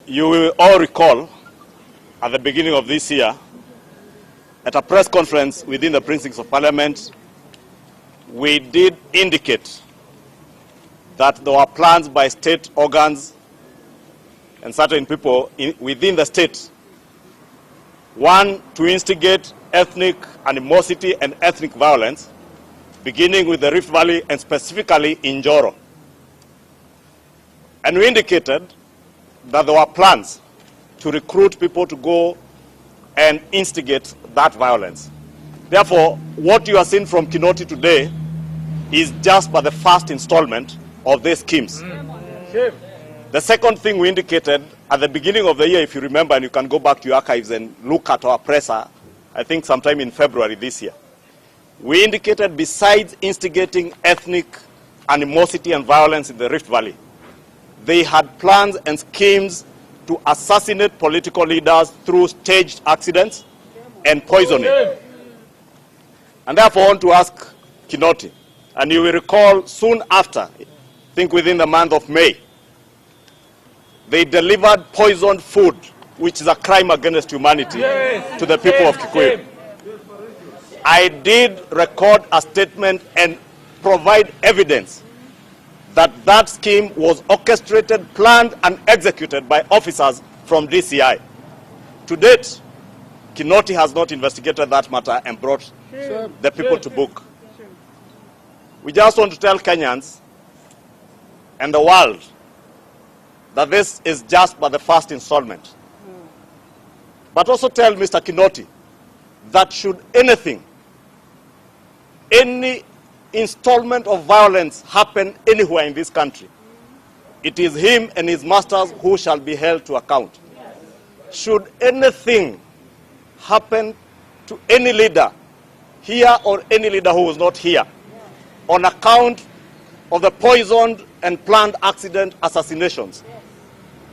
You will all recall at the beginning of this year, at a press conference within the precincts of Parliament, we did indicate that there were plans by state organs and certain people within the state, one, to instigate ethnic animosity and ethnic violence, beginning with the Rift Valley and specifically in Njoro. And we indicated that there were plans to recruit people to go and instigate that violence. Therefore, what you are seeing from Kinoti today is just but the first installment of these schemes. The second thing we indicated at the beginning of the year, if you remember, and you can go back to your archives and look at our presser, I think sometime in February this year, we indicated besides instigating ethnic animosity and violence in the Rift Valley, they had plans and schemes to assassinate political leaders through staged accidents and poisoning. And therefore, I want to ask Kinoti, and you will recall soon after, I think within the month of May, they delivered poisoned food, which is a crime against humanity, to the people of Kikuyu. I did record a statement and provide evidence that that scheme was orchestrated, planned, and executed by officers from DCI. To date, Kinoti has not investigated that matter and brought the people to book. We just want to tell Kenyans and the world that this is just but the first installment. But also tell Mr. Kinoti that should any installment of violence happen anywhere in this country, it is him and his masters who shall be held to account. Should anything happen to any leader here or any leader who was not here on account of the poisoned and planned accident assassinations,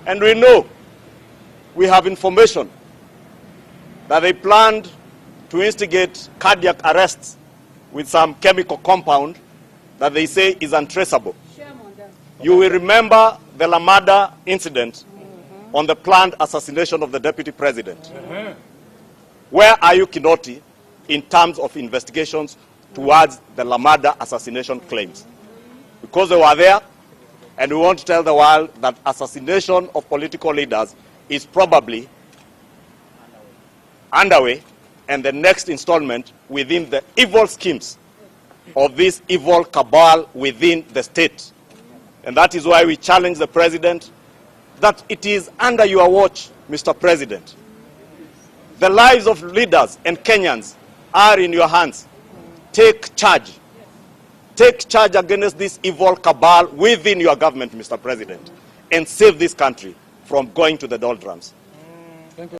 and we know, we have information that they planned to instigate cardiac arrests with some chemical compound that they say is untraceable. You will remember the Lamada incident on the planned assassination of the deputy president. Where are you, Kinoti, in terms of investigations towards the Lamada assassination claims? Because they were there, and we want to tell the world that assassination of political leaders is probably underway, and the next installment within the evil schemes of this evil cabal within the state. And that is why we challenge the president that it is under your watch, Mr. President. The lives of leaders and Kenyans are in your hands. Take charge. Take charge against this evil cabal within your government, Mr. President, and save this country from going to the doldrums.